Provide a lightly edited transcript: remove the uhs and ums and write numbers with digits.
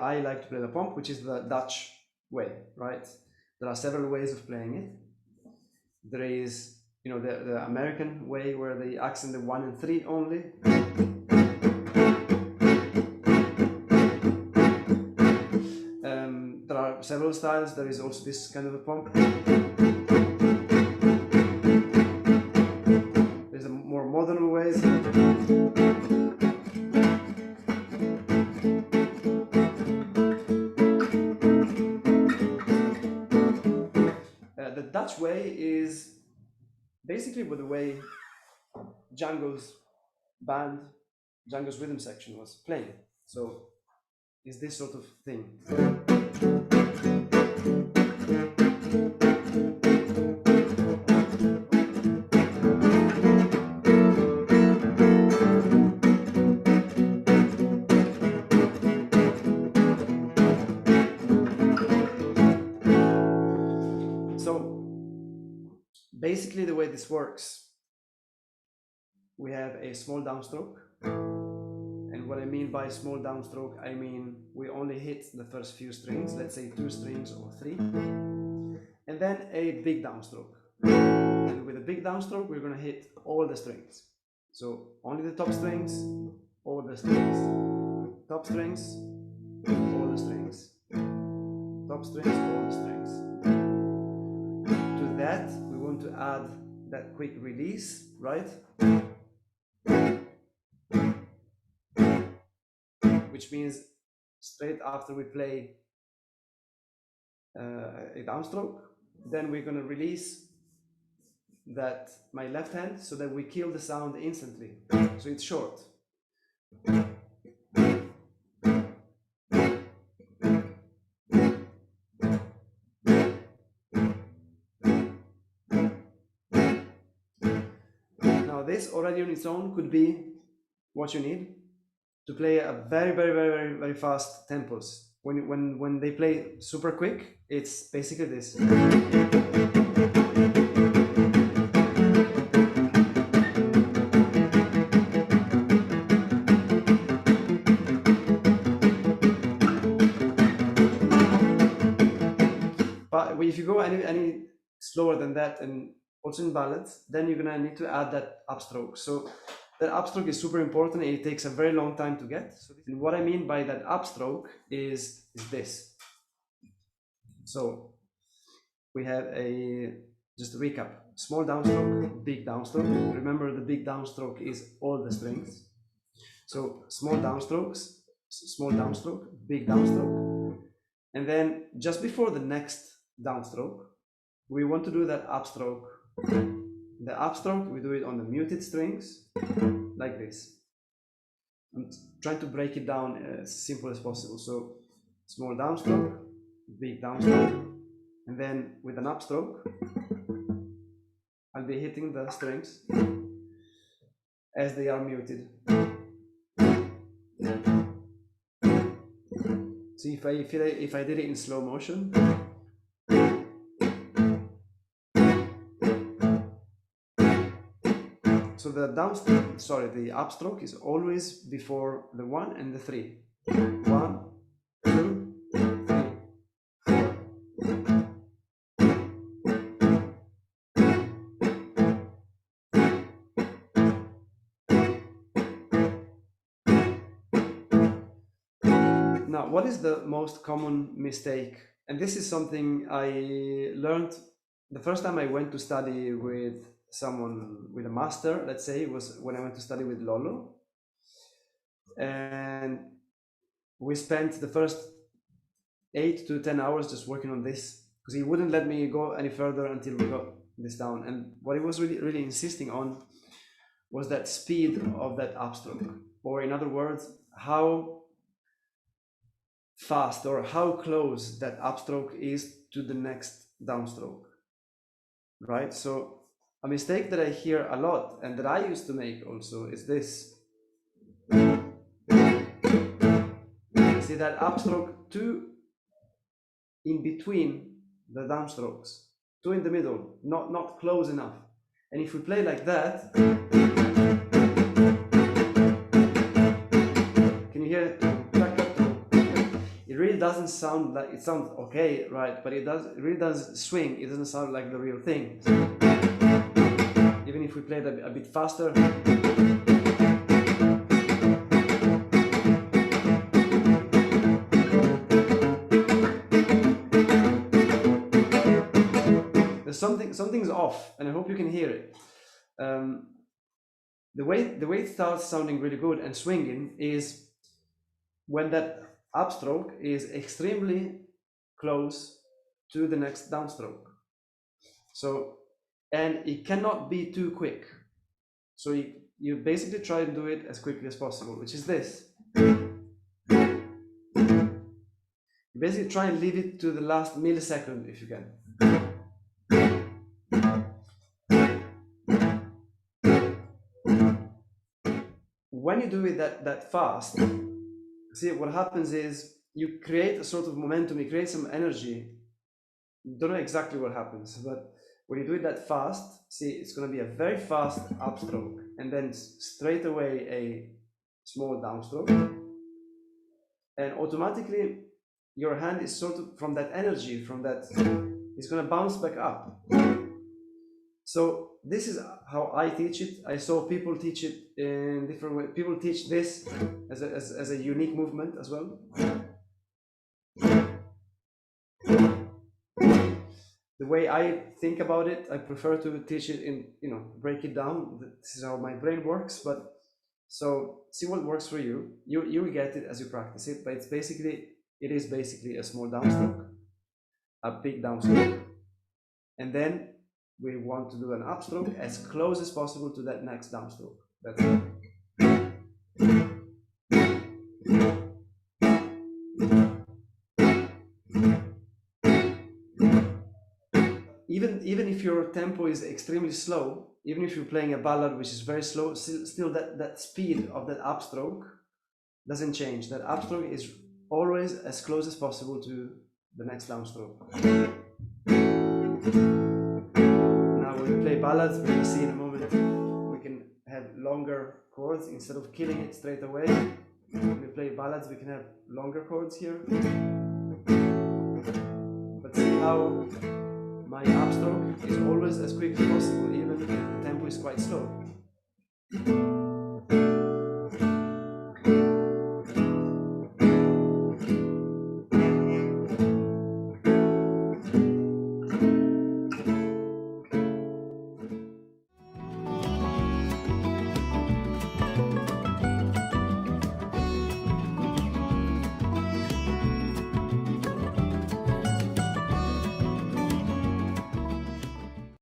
I like to play the pomp, which is the Dutch way, right? There are several ways of playing it. There is, you know, the American way where they accent the 1 and 3 only. There are several styles. There is also this kind of a pomp. There's a more modern ways. The Dutch way is basically with the way Django's band, Django's rhythm section was playing. So it's this sort of thing. Basically, the way this works, we have a small downstroke. And what I mean by small downstroke, I mean we only hit the first few strings, let's say 2 strings or 3. And then a big downstroke. And with a big downstroke, we're going to hit all the strings. So only the top strings, all the strings. Top strings, all the strings. Top strings, all the strings. To that, we want to add that quick release, right? Which means straight after we play a downstroke, then we're going to release that my left hand so that we kill the sound instantly. So it's short. Now this already on its own could be what you need to play a very fast tempos. When they play super quick, it's basically this. But if you go any slower than that, and also in ballads, then you're gonna need to add that upstroke. So that upstroke is super important. It takes a very long time to get. And what I mean by that upstroke is this. So we have just a recap: small downstroke, big downstroke. Remember, the big downstroke is all the strings. So small downstrokes, small downstroke, big downstroke, and then just before the next downstroke, we want to do that upstroke. The upstroke, we do it on the muted strings, like this. I'm trying to break it down as simple as possible. So small downstroke, big downstroke, and then with an upstroke, I'll be hitting the strings as they are muted. See, if I did it in slow motion, so the upstroke is always before the 1 and the 3. 1, 2, 3, 4. Now, what is the most common mistake? And this is something I learned the first time I went to study with someone, with a master, let's say, it was when I went to study with Lolo. And we spent the first 8 to 10 hours just working on this, because he wouldn't let me go any further until we got this down. And what he was really insisting on was that speed of that upstroke, or in other words, how fast or how close that upstroke is to the next downstroke, right? So a mistake that I hear a lot and that I used to make also is this. See that upstroke 2 in between the downstrokes, 2 in the middle, not close enough. And if we play like that, can you hear it? It doesn't sound like, it sounds okay, right? But it really does swing. It doesn't sound like the real thing. Even if we play it a bit faster. There's something's off, and I hope you can hear it. The way it starts sounding really good and swinging is when that upstroke is extremely close to the next downstroke. So, and it cannot be too quick. So you basically try and do it as quickly as possible, which is this. You basically try and leave it to the last millisecond if you can. When you do it that fast, see what happens is you create a sort of momentum, you create some energy. Don't know exactly what happens, but when you do it that fast, see, it's going to be a very fast upstroke and then straight away a small downstroke, and automatically your hand is sort of, from that energy, from that, it's going to bounce back up. So this is how I teach it. I saw people teach it in different ways. People teach this as a unique movement as well. The way I think about it, I prefer to teach it in, break it down. This is how my brain works. But so see what works for you. You will get it as you practice it. But it is basically a small downstroke, a big downstroke, and then we want to do an upstroke as close as possible to that next downstroke. That's it. Even if your tempo is extremely slow, even if you're playing a ballad which is very slow, still that speed of that upstroke doesn't change. That upstroke is always as close as possible to the next downstroke. When we play ballads, we're going to see in a moment, we can have longer chords instead of killing it straight away. When we play ballads, we can have longer chords here. But see how my upstroke is always as quick as possible, even if the tempo is quite slow.